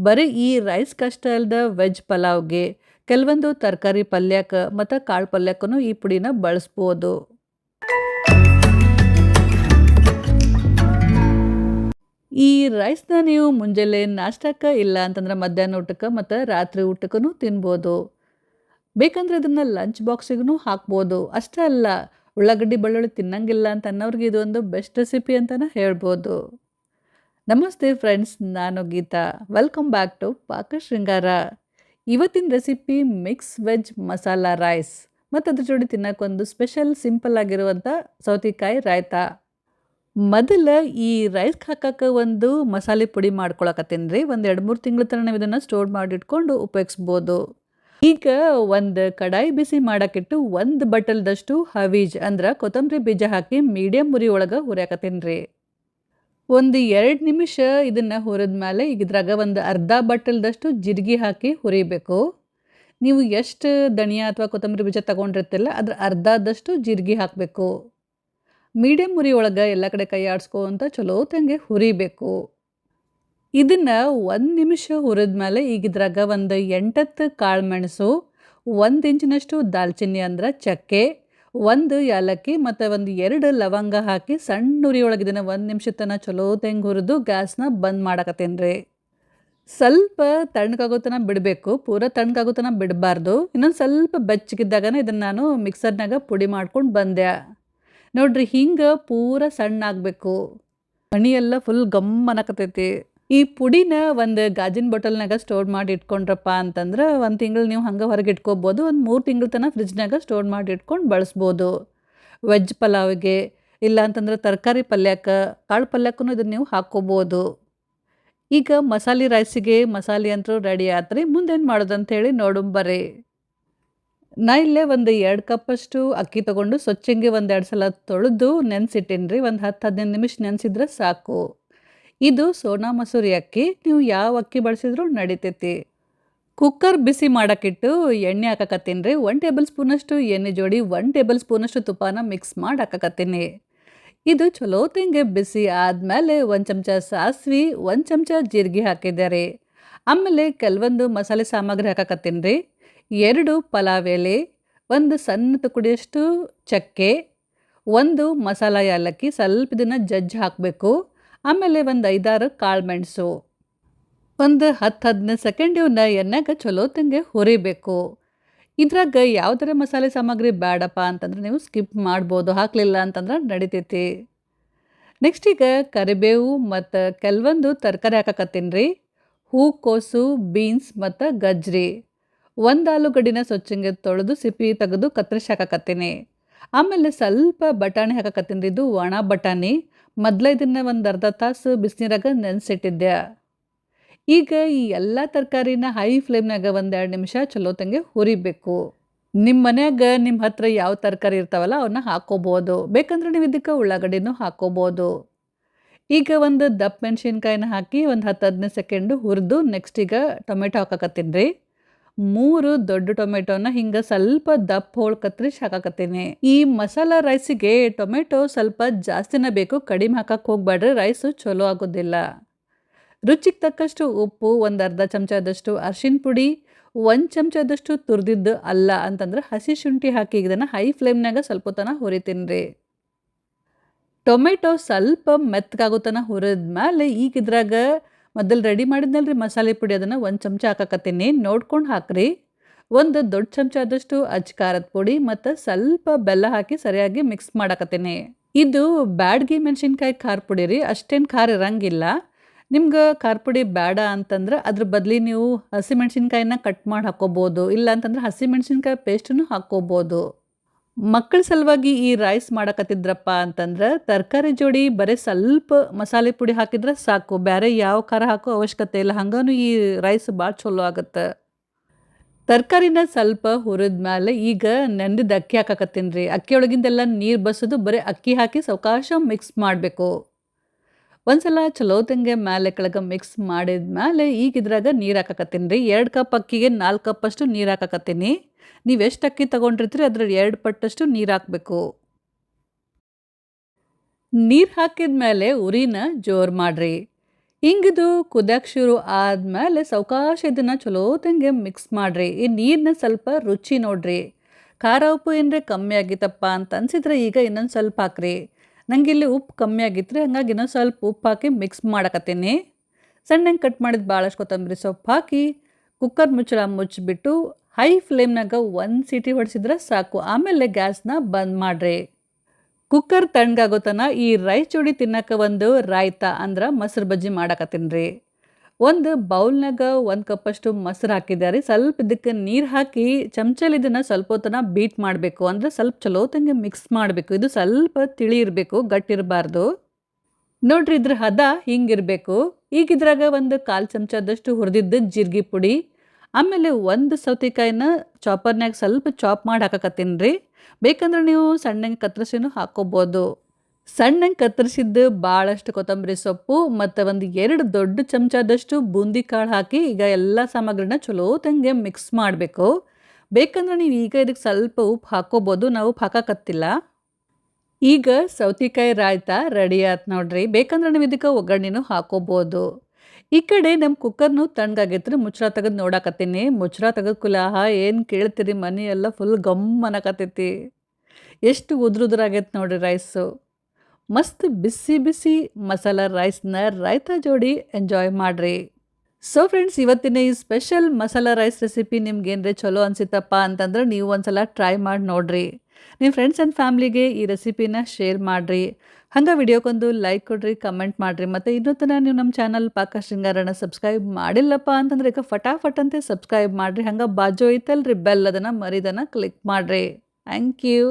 ಬರೀ ಈ ರೈಸ್‌ಗಷ್ಟೇ ಅಲ್ದ ವೆಜ್ ಪಲಾವ್‌ಗೆ, ಕೆಲವೊಂದು ತರಕಾರಿ ಪಲ್ಯಕ್ಕೆ ಮತ್ತು ಕಾಳು ಪಲ್ಯಕ್ಕೂ ಈ ಪುಡಿನ ಬಳಸ್ಬೋದು. ಈ ರೈಸ್‌ನ ನೀವು ಮುಂಜಾನೆ ನಾಷ್ಟಕ್ಕೆ ಇಲ್ಲ ಅಂತಂದ್ರೆ ಮಧ್ಯಾಹ್ನ ಊಟಕ್ಕೆ ಮತ್ತು ರಾತ್ರಿ ಊಟಕ್ಕೂ ತಿನ್ಬೋದು. ಬೇಕಂದ್ರೆ ಇದನ್ನ ಲಂಚ್ ಬಾಕ್ಸಿಗೂ ಹಾಕ್ಬೋದು. ಅಷ್ಟೇ ಅಲ್ಲ, ಉಳ್ಳಾಗಡ್ಡಿ, ಬೆಳ್ಳುಳ್ಳಿ ತಿನ್ನಂಗಿಲ್ಲ ಅಂತ ಅನ್ನೋರಿಗೆ ಇದೊಂದು ಬೆಸ್ಟ್ ರೆಸಿಪಿ ಅಂತಲೇ ಹೇಳ್ಬೋದು. ನಮಸ್ತೆ ಫ್ರೆಂಡ್ಸ್, ನಾನು Geetha. Welcome back to Paka Shringara. ಇವತ್ತಿನ recipe mix veg masala rice ಮತ್ತು ಅದ್ರ ಜೋಡಿ ತಿನ್ನೋಕ್ಕೊಂದು ಸ್ಪೆಷಲ್ ಸಿಂಪಲ್ ಆಗಿರುವಂಥ ಸೌತೆಕಾಯಿ ರಾಯ್ತ. ಮೊದಲ ಈ ರೈಸ್ಗೆ ಹಾಕಕ್ಕೆ ಒಂದು ಮಸಾಲೆ ಪುಡಿ ಮಾಡ್ಕೊಳಕತ್ತೀನಿ ರೀ. ಒಂದು 2-3 ತಿಂಗಳ ತನಕ ನಾವು ಇದನ್ನು ಸ್ಟೋರ್ ಮಾಡಿಟ್ಕೊಂಡು ಉಪಯೋಗಿಸ್ಬೋದು. ಈಗ ಒಂದು ಕಡಾಯಿ ಬಿಸಿ ಮಾಡಕ್ಕಿಟ್ಟು 1 ಬಟ್ಟಲ್ದಷ್ಟು ಹವೀಜ್ ಅಂದ್ರೆ ಕೊತ್ತಂಬರಿ ಬೀಜ ಹಾಕಿ ಮೀಡಿಯಮ್ ಉರಿ ಒಳಗೆ ಹುರಿಯಾಕತ್ತೀನಿ ರೀ. ಒಂದು 2 ನಿಮಿಷ ಇದನ್ನು ಹುರಿದ್ಮೇಲೆ ಈಗ ಇದ್ರಾಗ ಒಂದು ಅರ್ಧ ಬಟ್ಟಲ್ದಷ್ಟು ಜೀರಿಗೆ ಹಾಕಿ ಹುರಿಬೇಕು. ನೀವು ಎಷ್ಟು ಧನಿಯಾ ಅಥವಾ ಕೊತ್ತಂಬರಿ ಬೀಜ ತೊಗೊಂಡಿರ್ತಿಲ್ಲ ಅದ್ರ ಅರ್ಧದಷ್ಟು ಜೀರಿಗೆ ಹಾಕಬೇಕು. ಮೀಡಿಯಮ್ ಉರಿ ಒಳಗೆ ಎಲ್ಲ ಕಡೆ ಕೈ ಆಡಿಸ್ಕೊಂತ ಚಲೋತ್ತಂಗೆ ಹುರಿಬೇಕು. ಇದನ್ನು 1 ನಿಮಿಷ ಹುರಿದ್ಮೇಲೆ ಈಗ ಇದ್ರಾಗ ಒಂದು 8 ಕಾಳು ಮೆಣಸು, 1 ಇಂಚಿನಷ್ಟು ದಾಲ್ಚಿನ್ನಿ ಅಂದ್ರೆ ಚಕ್ಕೆ, 1 ಏಲಕ್ಕಿ ಮತ್ತು ಒಂದು 2 ಲವಂಗ ಹಾಕಿ ಸಣ್ಣ ಉರಿ ಒಳಗೆ ಇದನ್ನು 1 ನಿಮಿಷ ತನಕ ಚಲೋತ್ತಂಗೆ ಹುರಿದು ಗ್ಯಾಸ್ನ ಬಂದ್ ಮಾಡಕತ್ತೀನಿ ರೀ. ಸ್ವಲ್ಪ ತಣ್ಣಗಾಗೋ ತನಕ ಬಿಡಬೇಕು, ಪೂರ ತಣ್ಣಗಾಗೋ ತನಕ ಬಿಡಬಾರ್ದು. ಇನ್ನೊಂದು ಸ್ವಲ್ಪ ಬೆಚ್ಚಗಿದ್ದಾಗನೇ ಇದನ್ನು ನಾನು ಮಿಕ್ಸರ್ನಾಗ ಪುಡಿ ಮಾಡ್ಕೊಂಡು ಬಂದೆ. ನೋಡ್ರಿ, ಹಿಂಗೆ ಪೂರ ಸಣ್ಣ ಆಗಬೇಕು. ಮಣಿ ಎಲ್ಲ ಫುಲ್ ಗಮ್ ಅನ್ನಕತ್ತೈತಿ. ಈ ಪುಡಿನ ಒಂದು ಗಾಜಿನ ಬಾಟಲ್ನಾಗ ಸ್ಟೋರ್ ಮಾಡಿ ಇಟ್ಕೊಂಡ್ರಪ್ಪ ಅಂತಂದ್ರೆ 1 ತಿಂಗಳು ನೀವು ಹಂಗೆ ಹೊರಗೆ ಇಟ್ಕೋಬೋದು. ಒಂದು 3 ತಿಂಗಳ ತನಕ ಫ್ರಿಜ್ನಾಗ ಸ್ಟೋರ್ ಮಾಡಿ ಇಟ್ಕೊಂಡು ಬಳಸ್ಬೋದು. ವೆಜ್ ಪಲಾವಿಗೆ ಇಲ್ಲ ಅಂತಂದ್ರೆ ತರಕಾರಿ ಪಲ್ಯಕ್ಕೆ, ಕಾಳು ಪಲ್ಯಕ್ಕೂ ಇದನ್ನು ನೀವು ಹಾಕ್ಕೋಬೋದು. ಈಗ ಮಸಾಲೆ ರೈಸಿಗೆ ಮಸಾಲೆ ಅಂತೂ ರೆಡಿ ಆತ್ರಿ. ಮುಂದೇನು ಮಾಡೋದಂಥೇಳಿ ನೋಡುಂಬರ್ರಿ. ನಾ ಇಲ್ಲೇ ಒಂದು 2 ಕಪ್ಪಷ್ಟು ಅಕ್ಕಿ ತೊಗೊಂಡು ಸ್ವಚ್ಛಂಗೆ ಒಂದು 2 ಸಲ ತೊಳೆದು ನೆನೆಸಿಟ್ಟೀನಿ ರೀ. ಒಂದು 10-15 ನಿಮಿಷ ನೆನೆಸಿದ್ರೆ ಸಾಕು. ಇದು ಸೋನಾ ಮಸೂರಿ ಅಕ್ಕಿ. ನೀವು ಯಾವ ಅಕ್ಕಿ ಬಳಸಿದ್ರೂ ನಡಿತೈತಿ. ಕುಕ್ಕರ್ ಬಿಸಿ ಮಾಡಕ್ಕಿಟ್ಟು ಎಣ್ಣೆ ಹಾಕಕತ್ತೀನಿ ರೀ. 1 ಟೇಬಲ್ ಸ್ಪೂನಷ್ಟು ಎಣ್ಣೆ ಜೋಡಿ 1 ಟೇಬಲ್ ಸ್ಪೂನಷ್ಟು ತುಪ್ಪನ ಮಿಕ್ಸ್ ಮಾಡಿ ಹಾಕಕತ್ತೀನಿ. ಇದು ಚಲೋತ್ತಂಗೆ ಬಿಸಿ ಆದಮೇಲೆ 1 ಚಮಚ ಸಾಸಿವೆ, 1 ಚಮಚ ಜೀರಿಗೆ ಹಾಕಿದ್ದಾರೆ. ಆಮೇಲೆ ಕೆಲವೊಂದು ಮಸಾಲೆ ಸಾಮಗ್ರಿ ಹಾಕಕತ್ತೀನಿ ರೀ. 2 ಪಲಾವ್ ಎಲೆ, 1 ಸಣ್ಣ ತುಕಡಿಯಷ್ಟು ಚಕ್ಕೆ, 1 ಮಸಾಲ ಏಲಕ್ಕಿ, ಸ್ವಲ್ಪ ಇದನ್ನು ಜಜ್ಜಿ ಹಾಕಬೇಕು. ಆಮೇಲೆ ಒಂದು 5-6 ಕಾಳು ಮೆಣಸು. ಒಂದು 10-15 ಸೆಕೆಂಡ್ ಇವನ್ನ ಎಣ್ಣೆಗೆ ಚಲೋತ್ತಂಗೆ ಹುರಿಬೇಕು. ಇದ್ರಾಗ ಯಾವುದರ ಮಸಾಲೆ ಸಾಮಗ್ರಿ ಬೇಡಪ್ಪ ಅಂತಂದ್ರೆ ನೀವು ಸ್ಕಿಪ್ ಮಾಡ್ಬೋದು, ಹಾಕಲಿಲ್ಲ ಅಂತಂದ್ರೆ ನಡಿತೈತಿ. ನೆಕ್ಸ್ಟ್ ಈಗ ಕರಿಬೇವು ಮತ್ತು ಕೆಲವೊಂದು ತರಕಾರಿ ಹಾಕಕತ್ತೀನಿ ರೀ. ಹೂಕೋಸು, ಬೀನ್ಸ್ ಮತ್ತು ಗಜ್ರಿ. 1 ಆಲೂಗಡ್ಡಿನ ಸ್ವಚ್ಛಂಗೆ ತೊಳೆದು ಸಿಪ್ಪಿ ತೆಗೆದು ಕತ್ತರಿಸಿ ಹಾಕಕತ್ತೀನಿ. ಆಮೇಲೆ ಸ್ವಲ್ಪ ಬಟಾಣಿ ಹಾಕಕತ್ತೀನಿ ರೀ. ಇದು ಒಣ ಬಟಾಣಿ. ಮೊದಲೇ ಇದನ್ನು ಒಂದು ಅರ್ಧ ತಾಸು ಬಿಸಿನೀರಾಗ ನೆನೆಸಿಟ್ಟಿದ್ದೆ. ಈಗ ಈ ಎಲ್ಲ ತರಕಾರಿನ ಹೈ ಫ್ಲೇಮ್ನಾಗ ಒಂದು 2 ನಿಮಿಷ ಚಲೋತ್ತಂಗೆ ಹುರಿಬೇಕು. ನಿಮ್ಮ ಮನ್ಯಾಗ ನಿಮ್ಮ ಹತ್ರ ಯಾವ ತರಕಾರಿ ಇರ್ತಾವಲ್ಲ ಅವನ್ನ ಹಾಕ್ಕೋಬೋದು. ಬೇಕಂದ್ರೆ ನೀವು ಇದಕ್ಕೆ ಉಳ್ಳಾಗಡ್ಡಿನೂ ಹಾಕ್ಕೋಬೋದು. ಈಗ ಒಂದು ದಪ್ಪ ಮೆಣಸಿನ್ಕಾಯಿನ ಹಾಕಿ ಒಂದು 10-15 ಸೆಕೆಂಡು ಹುರಿದು ನೆಕ್ಸ್ಟ್ ಈಗ ಟೊಮೆಟೊ ಹಾಕಕತ್ತೀನಿ ರೀ. 3 ದೊಡ್ಡ ಟೊಮೆಟೊನ ಹಿಂಗೆ ಸ್ವಲ್ಪ ದಪ್ಪ ಹೋಳು ಕತ್ತರಿಸಿ ಹಾಕಕತ್ತೀನಿ. ಈ ಮಸಾಲ ರೈಸಿಗೆ ಟೊಮೆಟೊ ಸ್ವಲ್ಪ ಜಾಸ್ತಿನೇ ಬೇಕು, ಕಡಿಮೆ ಹಾಕಕ್ಕೆ ಹೋಗ್ಬೇಡ್ರಿ, ರೈಸು ಚಲೋ ಆಗೋದಿಲ್ಲ. ರುಚಿಗೆ ತಕ್ಕಷ್ಟು ಉಪ್ಪು, ಒಂದು ಅರ್ಧ ಚಮಚದಷ್ಟು ಅರಿಶಿನ ಪುಡಿ, 1 ಚಮಚದಷ್ಟು ತುರಿದಿದ್ದು ಅಲ್ಲ ಅಂತಂದ್ರೆ ಹಸಿ ಶುಂಠಿ ಹಾಕಿ ಇದನ್ನು ಹೈ ಫ್ಲೇಮ್ನಾಗ ಸ್ವಲ್ಪ ತನಕ ಹುರಿತೀನಿ ರೀ. ಟೊಮೆಟೊ ಸ್ವಲ್ಪ ಮೆತ್ತಗಾಗೋ ತನಕ ಹುರಿದ್ಮೇಲೆ ಈಗ ಇದ್ರಾಗ ಮೊದಲು ರೆಡಿ ಮಾಡಿದ್ನಲ್ರಿ ಮಸಾಲೆ ಪುಡಿ, ಅದನ್ನು 1 ಚಮಚ ಹಾಕಕತ್ತೀನಿ. ನೋಡ್ಕೊಂಡು ಹಾಕ್ರಿ. 1 ದೊಡ್ಡ ಚಮಚದಷ್ಟು ಅಚ್ಚ ಖಾರದ ಪುಡಿ ಮತ್ತು ಸ್ವಲ್ಪ ಬೆಲ್ಲ ಹಾಕಿ ಸರಿಯಾಗಿ ಮಿಕ್ಸ್ ಮಾಡಕತ್ತೀನಿ. ಇದು ಬ್ಯಾಡಗಿ ಮೆಣಸಿನ್ಕಾಯಿ ಖಾರ ಪುಡಿ ರೀ, ಅಷ್ಟೇನು ಖಾರ ಇರಂಗಿಲ್ಲ. ನಿಮ್ಗೆ ಖಾರ ಪುಡಿ ಬೇಡ ಅಂತಂದ್ರೆ ಅದ್ರ ಬದಲಿ ನೀವು ಹಸಿ ಮೆಣಸಿನ್ಕಾಯಿನ ಕಟ್ ಮಾಡಿ ಹಾಕ್ಕೋಬೋದು, ಇಲ್ಲ ಅಂತಂದ್ರೆ ಹಸಿ ಮೆಣಸಿನ್ಕಾಯಿ ಪೇಸ್ಟನ್ನು ಹಾಕ್ಕೋಬೋದು. ಮಕ್ಕಳ ಸಲುವಾಗಿ ಈ ರೈಸ್ ಮಾಡಕತ್ತಿದ್ರಪ್ಪ ಅಂತಂದ್ರೆ ತರಕಾರಿ ಜೋಡಿ ಬರೀ ಸ್ವಲ್ಪ ಮಸಾಲೆ ಪುಡಿ ಹಾಕಿದ್ರೆ ಸಾಕು, ಬೇರೆ ಯಾವ ಖಾರ ಹಾಕೋ ಅವಶ್ಯಕತೆ ಇಲ್ಲ. ಹಂಗಾನು ಈ ರೈಸ್ ಭಾಳ ಚಲೋ ಆಗುತ್ತೆ. ತರಕಾರಿನ ಸ್ವಲ್ಪ ಹುರಿದ್ಮೇಲೆ ಈಗ ನೆಂದಿದ್ದ ಅಕ್ಕಿ ಹಾಕಕತ್ತೀನಿ ರೀ. ಅಕ್ಕಿ ಒಳಗಿಂದೆಲ್ಲ ನೀರು ಬಸೋದು ಬರೀ ಅಕ್ಕಿ ಹಾಕಿ ಸಾವಕಾಶ ಮಿಕ್ಸ್ ಮಾಡಬೇಕು. ಒಂದ್ಸಲ ಚಲೋತ್ತಂಗೆ ಮೇಲೆ ಕೆಳಗೆ ಮಿಕ್ಸ್ ಮಾಡಿದ್ಮೇಲೆ ಈಗ ಇದ್ರಾಗ ನೀರು ಹಾಕಕತ್ತೀನಿ ರೀ. 2 ಕಪ್ ಅಕ್ಕಿಗೆ 4 ಕಪ್ಪಷ್ಟು ನೀರು ಹಾಕಕತ್ತೀನಿ. ನೀವು ಎಷ್ಟು ಅಕ್ಕಿ ತೊಗೊಂಡಿರ್ತೀರಿ ಅದ್ರ 2 ಪಟ್ಟಷ್ಟು ನೀರು ಹಾಕಬೇಕು. ನೀರು ಹಾಕಿದ ಮೇಲೆ ಉರಿನ ಜೋರು ಮಾಡಿರಿ. ಹಿಂಗಿದು ಕುದ್ಯಾಕ್ ಶುರು ಆದ್ಮೇಲೆ ಸಾವಕಾಶ ಇದನ್ನ ಚಲೋತಂಗೆ ಮಿಕ್ಸ್ ಮಾಡ್ರಿ. ಈ ನೀರನ್ನ ಸ್ವಲ್ಪ ರುಚಿ ನೋಡ್ರಿ. ಖಾರ ಉಪ್ಪು ಏನ್ರೆ ಕಮ್ಮಿ ಆಗಿತ್ತಪ್ಪ ಅಂತ ಅನ್ಸಿದ್ರೆ ಈಗ ಇನ್ನೊಂದು ಸ್ವಲ್ಪ ಹಾಕ್ರಿ. ನಂಗಿಲ್ಲಿ ಉಪ್ಪು ಕಮ್ಮಿ ಆಗಿತ್ರಿ ಹಂಗಾಗಿ ಇನ್ನೊಂದು ಸ್ವಲ್ಪ ಉಪ್ಪು ಹಾಕಿ ಮಿಕ್ಸ್ ಮಾಡಕತ್ತೀನಿ. ಸಣ್ಣಗೆ ಕಟ್ ಮಾಡಿದ ಭಾಳಷ್ಟು ಕೊತ್ತಂಬರಿ ಸೊಪ್ಪು ಹಾಕಿ ಕುಕ್ಕರ್ ಮುಚ್ಚಳ ಮುಚ್ಚಿಬಿಟ್ಟು ಹೈ ಫ್ಲೇಮ್ನಾಗ 1 ಸೀಟಿ ಹೊಡೆಸಿದ್ರೆ ಸಾಕು. ಆಮೇಲೆ ಗ್ಯಾಸ್ನ ಬಂದ್ ಮಾಡ್ರಿ. ಕುಕ್ಕರ್ ತಣ್ಣಗಾಗೋ ತನ ಈ ರೈಸ್ ಜೋಡಿ ತಿನ್ನಕ್ಕೆ ಒಂದು ರಾಯ್ತ ಅಂದ್ರೆ ಮೊಸರು ಬಜ್ಜಿ ಮಾಡಕತ್ತೀನಿ. ಒಂದು ಬೌಲ್ನಾಗ 1 ಕಪ್ಪಷ್ಟು ಮೊಸರು ಹಾಕಿದ್ದಾರೆ. ಸ್ವಲ್ಪ ಇದಕ್ಕೆ ನೀರು ಹಾಕಿ ಚಮಚಲ್ಲಿ ಇದನ್ನು ಸ್ವಲ್ಪ ಹೊತ್ತನ ಬೀಟ್ ಮಾಡಬೇಕು. ಅಂದರೆ ಸ್ವಲ್ಪ ಚಲೋತಂಗೆ ಮಿಕ್ಸ್ ಮಾಡಬೇಕು. ಇದು ಸ್ವಲ್ಪ ತಿಳಿ ಇರಬೇಕು, ಗಟ್ಟಿರಬಾರ್ದು. ನೋಡ್ರಿ ಇದ್ರ ಹದ ಹಿಂಗಿರಬೇಕು. ಈಗ ಇದ್ರಾಗ ಒಂದು 1/4 ಚಮಚದಷ್ಟು ಹುರಿದಿದ್ದ ಜೀರಿಗೆ ಪುಡಿ, ಆಮೇಲೆ ಒಂದು ಸೌತೆಕಾಯಿನ ಚಾಪರ್ನಾಗ ಸ್ವಲ್ಪ ಚಾಪ್ ಮಾಡಿ ಹಾಕಕತ್ತೀನಿ. ಬೇಕಂದ್ರೆ ನೀವು ಸಣ್ಣಗೆ ಕತ್ತರಿಸಿನೂ ಹಾಕ್ಕೋಬೋದು. ಸಣ್ಣಗೆ ಕತ್ತರಿಸಿದ್ದು ಭಾಳಷ್ಟು ಕೊತ್ತಂಬರಿ ಸೊಪ್ಪು ಮತ್ತು ಒಂದು 2 ದೊಡ್ಡ ಚಮಚದಷ್ಟು ಬೂಂದಿ ಕಾಳು ಹಾಕಿ ಈಗ ಎಲ್ಲ ಸಾಮಗ್ರಿನ ಚಲೋತಂಗೆ ಮಿಕ್ಸ್ ಮಾಡಬೇಕು. ಬೇಕಂದ್ರೆ ನೀವು ಈಗ ಇದಕ್ಕೆ ಸ್ವಲ್ಪ ಉಪ್ಪು ಹಾಕ್ಕೋಬೋದು. ನಾವು ಉಪ್ಪು ಹಾಕಕತ್ತಿಲ್ಲ. ಈಗ ಸೌತೆಕಾಯಿ ರಾಯ್ತ ರೆಡಿ ಆಯ್ತು ನೋಡ್ರಿ. ಬೇಕಂದ್ರೆ ನೀವು ಇದಕ್ಕೆ ಒಗ್ಗರಣೆನೂ ಹಾಕೋಬೋದು. ಈ ಕಡೆ ನಮ್ಮ ಕುಕ್ಕರ್ನು ತಣ್ಣಗಾಗೈತ್ರಿ. ಮುಚ್ಚಳ ತೆಗೆದು ನೋಡಾಕತ್ತೀನಿ. ಮುಚ್ಚಳ ತೆಗೆದ ಕೂಲ ಆಹಾ ಏನು ಕೇಳ್ತೀರಿ, ಮನೆ ಎಲ್ಲ ಫುಲ್ ಗಮ್ ಅನ್ನಕತ್ತೈತಿ. ಎಷ್ಟು ಉದುರಾಗೈತೆ ನೋಡ್ರಿ ರೈಸು. ಮಸ್ತ್ ಬಿಸಿ ಬಿಸಿ ಮಸಾಲ ರೈಸ್ನ ರಾಯ್ತ ಜೋಡಿ ಎಂಜಾಯ್ ಮಾಡ್ರಿ. ಸೊ ಫ್ರೆಂಡ್ಸ್, ಇವತ್ತಿನ ಈ ಸ್ಪೆಷಲ್ ಮಸಾಲ ರೈಸ್ ರೆಸಿಪಿ ನಿಮ್ಗೇನ್ರೆ ಚಲೋ ಅನ್ಸಿತ್ತಪ್ಪ ಅಂತಂದ್ರೆ ನೀವು ಒಂದ್ಸಲ ಟ್ರೈ ಮಾಡಿ ನೋಡ್ರಿ. ನಿಮ್ಮ ಫ್ರೆಂಡ್ಸ್ ಆ್ಯಂಡ್ ಫ್ಯಾಮ್ಲಿಗೆ ಈ ರೆಸಿಪಿನ ಶೇರ್ ಮಾಡಿರಿ. ಹಂಗೆ ವಿಡಿಯೋಕ್ಕೊಂದು ಲೈಕ್ ಕೊಡ್ರಿ, ಕಮೆಂಟ್ ಮಾಡಿರಿ. ಮತ್ತು ಇನ್ನೂ ತನಕ ನೀವು ನಮ್ಮ ಚಾನಲ್ ಪಾಕ ಶೃಂಗಾರನ ಸಬ್ಸ್ಕ್ರೈಬ್ ಮಾಡಿಲ್ಲಪ್ಪ ಅಂತಂದ್ರೆ ಈಗ ಫಟಾಫಟ್ ಅಂತ ಸಬ್ಸ್ಕ್ರೈಬ್ ಮಾಡಿರಿ. ಹಂಗೆ ಬಾಜು ಐತಲ್ರಿ ಬೆಲ್ ಅದನ್ನು ಮರಿದನ್ನು ಕ್ಲಿಕ್ ಮಾಡಿರಿ. Thank you.